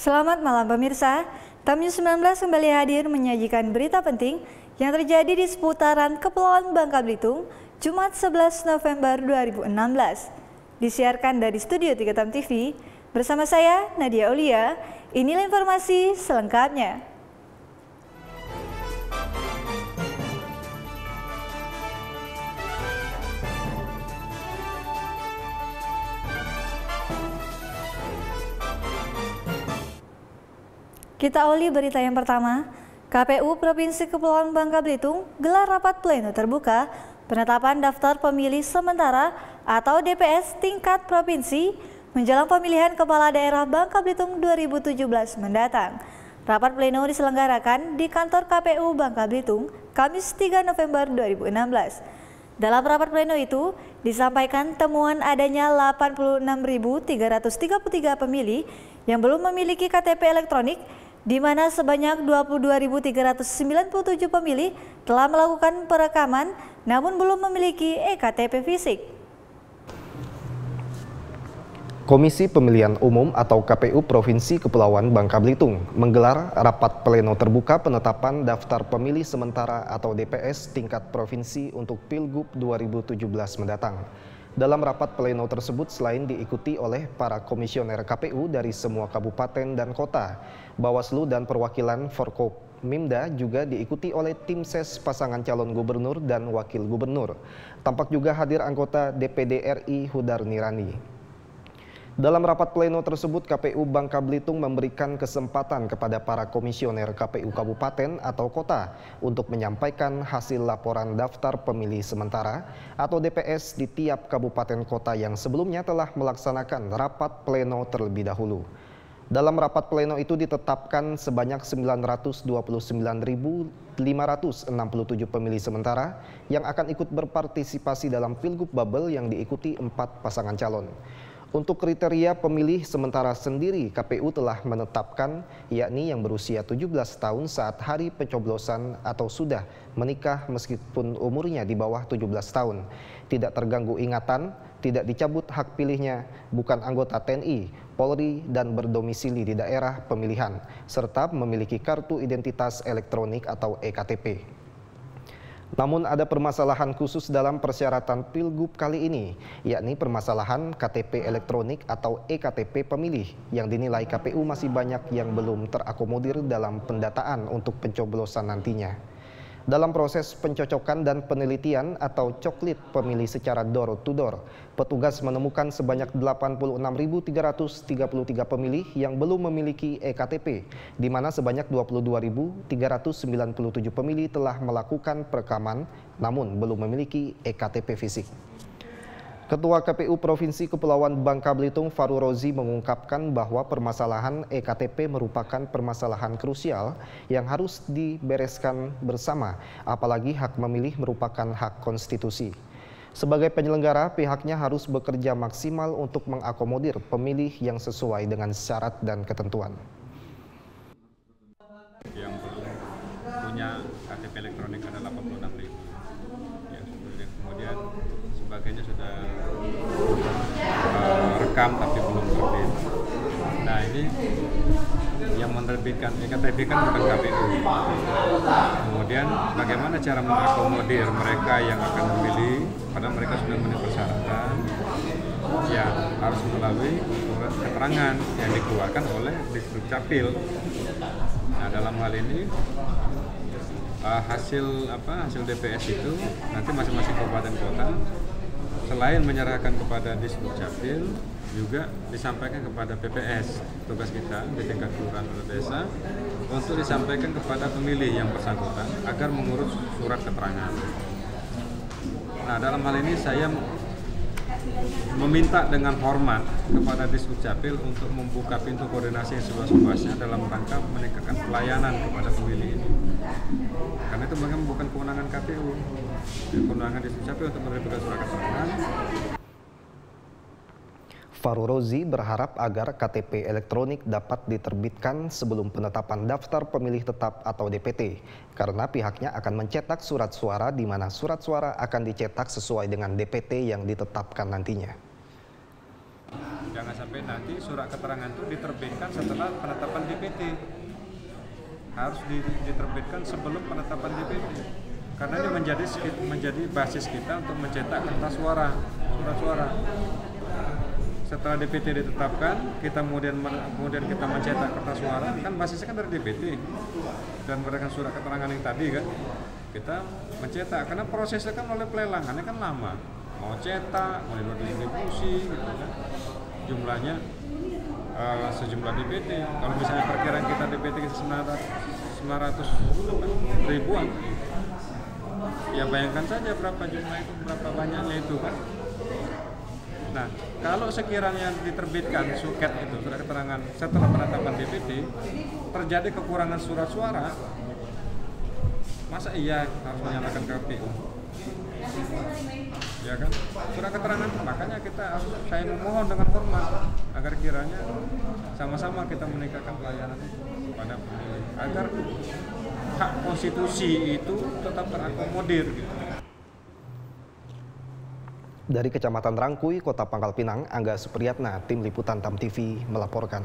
Selamat malam pemirsa, TAM News 19 kembali hadir menyajikan berita penting yang terjadi di seputaran Kepulauan Bangka Belitung, Jumat 11 November 2016. Disiarkan dari Studio 3 TAM TV, bersama saya Nadia Aulia, inilah informasi selengkapnya. Kita awali berita yang pertama. KPU Provinsi Kepulauan Bangka Belitung gelar rapat pleno terbuka penetapan daftar pemilih sementara atau DPS tingkat provinsi menjelang pemilihan kepala daerah Bangka Belitung 2017 mendatang. Rapat pleno diselenggarakan di kantor KPU Bangka Belitung Kamis 3 November 2016. Dalam rapat pleno itu disampaikan temuan adanya 86.333 pemilih yang belum memiliki KTP elektronik, di mana sebanyak 22.397 pemilih telah melakukan perekaman namun belum memiliki eKTP fisik. Komisi Pemilihan Umum atau KPU Provinsi Kepulauan Bangka Belitung menggelar rapat pleno terbuka penetapan daftar pemilih sementara atau DPS tingkat provinsi untuk Pilgub 2017 mendatang. Dalam rapat pleno tersebut selain diikuti oleh para komisioner KPU dari semua kabupaten dan kota, Bawaslu dan perwakilan Forkopimda juga diikuti oleh tim ses pasangan calon gubernur dan wakil gubernur. Tampak juga hadir anggota DPD RI Hudar Nirani. Dalam rapat pleno tersebut, KPU Bangka Belitung memberikan kesempatan kepada para komisioner KPU kabupaten atau kota untuk menyampaikan hasil laporan daftar pemilih sementara atau DPS di tiap kabupaten kota yang sebelumnya telah melaksanakan rapat pleno terlebih dahulu. Dalam rapat pleno itu ditetapkan sebanyak 929.567 pemilih sementara yang akan ikut berpartisipasi dalam Pilgub Babel yang diikuti 4 pasangan calon. Untuk kriteria pemilih sementara sendiri, KPU telah menetapkan yakni yang berusia 17 tahun saat hari pencoblosan atau sudah menikah meskipun umurnya di bawah 17 tahun, tidak terganggu ingatan, tidak dicabut hak pilihnya, bukan anggota TNI, Polri dan berdomisili di daerah pemilihan, serta memiliki kartu identitas elektronik atau eKTP. Namun ada permasalahan khusus dalam persyaratan Pilgub kali ini, yakni permasalahan KTP elektronik atau eKTP pemilih yang dinilai KPU masih banyak yang belum terakomodir dalam pendataan untuk pencoblosan nantinya. Dalam proses pencocokan dan penelitian atau coklit pemilih secara door to door, petugas menemukan sebanyak 86.333 pemilih yang belum memiliki eKTP, di mana sebanyak 22.397 pemilih telah melakukan perekaman namun belum memiliki eKTP fisik. Ketua KPU Provinsi Kepulauan Bangka Belitung Faru Rozi mengungkapkan bahwa permasalahan eKTP merupakan permasalahan krusial yang harus dibereskan bersama, apalagi hak memilih merupakan hak konstitusi. Sebagai penyelenggara, pihaknya harus bekerja maksimal untuk mengakomodir pemilih yang sesuai dengan syarat dan ketentuan. Yang belum punya KTP elektronik ada 86.000. Ya, kemudian sebagainya sudah rekam tapi belum terbit. Nah, ini yang menerbitkan eKTP kan bukan KPU. Kemudian bagaimana cara mengakomodir mereka yang akan memilih padahal mereka sudah memenuhi persyaratan? Ya, harus melalui surat keterangan yang dikeluarkan oleh Disdukcapil. Nah, dalam hal ini hasil DPS itu nanti masing-masing kabupaten kota selain menyerahkan kepada Disdukcapil juga disampaikan kepada PPS, tugas kita di tingkat kelurahan atau desa untuk disampaikan kepada pemilih yang bersangkutan agar mengurus surat keterangan. Nah, dalam hal ini saya meminta dengan hormat kepada Disdukcapil untuk membuka pintu koordinasi yang seluas-luasnya dalam rangka meningkatkan pelayanan kepada pemilih ini. Karena itu bukan kewenangan KPU, kewenangan Disdukcapil untuk menerbitkan surat keterangan. Faru Rozi berharap agar KTP elektronik dapat diterbitkan sebelum penetapan daftar pemilih tetap atau DPT, karena pihaknya akan mencetak surat suara di mana surat suara akan dicetak sesuai dengan DPT yang ditetapkan nantinya. Jangan sampai nanti surat keterangan itu diterbitkan setelah penetapan DPT. Harus diterbitkan sebelum penetapan DPT. Karena ini menjadi basis kita untuk mencetak kertas surat suara. Setelah DPT ditetapkan, kita kemudian kita mencetak kertas suara, kan basisnya kan dari DPT dan berdasarkan surat keterangan yang tadi kan, kita mencetak. Karena prosesnya kan oleh pelelangannya kan lama, mau cetak, mau distribusi, gitu kan. Jumlahnya sejumlah DPT. Kalau misalnya perkiraan kita DPT 900 ribuan, ya bayangkan saja berapa jumlah itu, berapa banyaknya itu kan. Nah, kalau sekiranya diterbitkan suket itu, surat keterangan setelah penetapan DPT, terjadi kekurangan surat suara, masa iya harus menyalahkan KPU? Ya kan? Surat keterangan, makanya saya memohon dengan hormat agar kiranya sama-sama kita meningkatkan pelayanan kepada pemilih, agar hak konstitusi itu tetap terakomodir gitu. Dari Kecamatan Rangkuy, Kota Pangkal Pinang, Angga Supriyatna, Tim Liputan TAM TV melaporkan.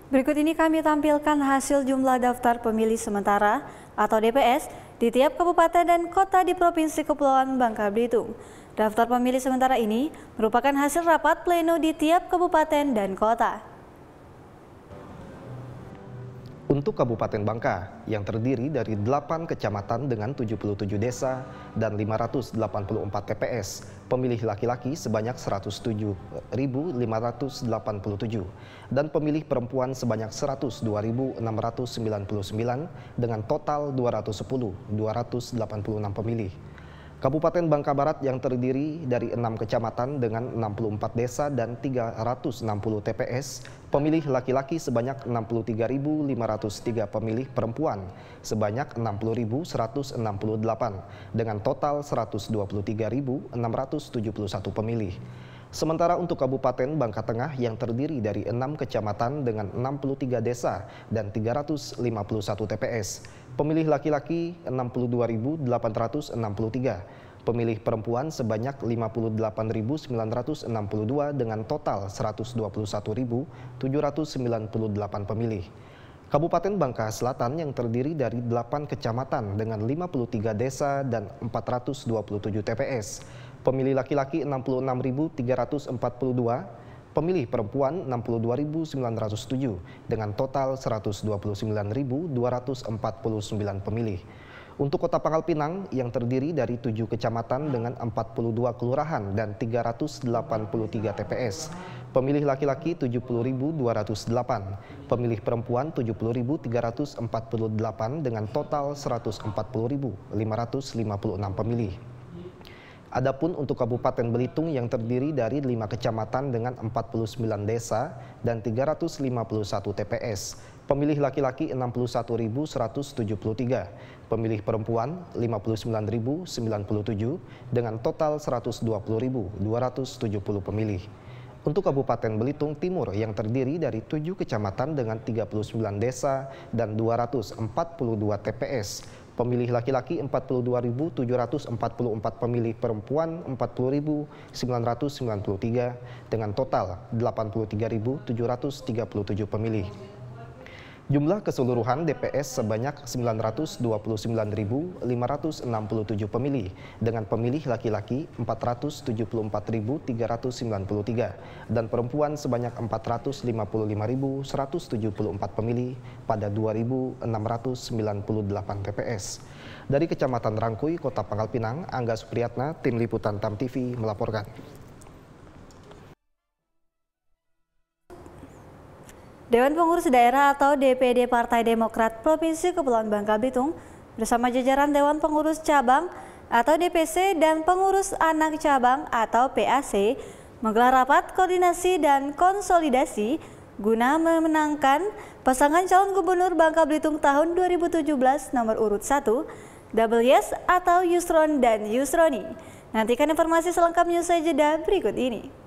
Berikut ini kami tampilkan hasil jumlah daftar pemilih sementara atau DPS di tiap kabupaten dan kota di Provinsi Kepulauan Bangka Belitung. Daftar pemilih sementara ini merupakan hasil rapat pleno di tiap kabupaten dan kota. Untuk Kabupaten Bangka, yang terdiri dari 8 kecamatan dengan 77 desa dan 584 TPS, pemilih laki-laki sebanyak 107.587 dan pemilih perempuan sebanyak 102.699 dengan total 210.286 pemilih. Kabupaten Bangka Barat yang terdiri dari 6 kecamatan dengan 64 desa dan 360 TPS, pemilih laki-laki sebanyak 63.503 pemilih perempuan sebanyak 60.168 dengan total 123.671 pemilih. Sementara untuk Kabupaten Bangka Tengah yang terdiri dari 6 kecamatan dengan 63 desa dan 351 TPS, pemilih laki-laki 62.863, pemilih perempuan sebanyak 58.962 dengan total 121.798 pemilih. Kabupaten Bangka Selatan yang terdiri dari 8 kecamatan dengan 53 desa dan 427 TPS, pemilih laki-laki 66.342, pemilih perempuan 62.907 dengan total 129.249 pemilih. Untuk Kota Pangkal Pinang yang terdiri dari 7 kecamatan dengan 42 kelurahan dan 383 TPS, pemilih laki-laki 70.208, pemilih perempuan 70.348 dengan total 140.556 pemilih. Adapun untuk Kabupaten Belitung yang terdiri dari 5 kecamatan dengan 49 desa dan 351 TPS, pemilih laki-laki 61.173, pemilih perempuan 59.097 dengan total 120.270 pemilih. Untuk Kabupaten Belitung Timur yang terdiri dari 7 kecamatan dengan 39 desa dan 242 TPS, pemilih laki-laki 42.744, pemilih perempuan 40.993 dengan total 83.737 pemilih. Jumlah keseluruhan DPS sebanyak 929.567 pemilih dengan pemilih laki-laki 474.393 dan perempuan sebanyak 455.174 pemilih pada 2.698 TPS. Dari Kecamatan Rangkuy, Kota Pangkal Pinang, Angga Supriyatna, Tim Liputan TAM TV melaporkan. Dewan Pengurus Daerah atau DPD Partai Demokrat Provinsi Kepulauan Bangka Belitung bersama jajaran Dewan Pengurus Cabang atau DPC dan Pengurus Anak Cabang atau PAC menggelar rapat koordinasi dan konsolidasi guna memenangkan pasangan calon gubernur Bangka Belitung tahun 2017 nomor urut 1, Double Yes atau Yusron dan Yusroni. Nantikan informasi selengkapnya usai jeda berikut ini.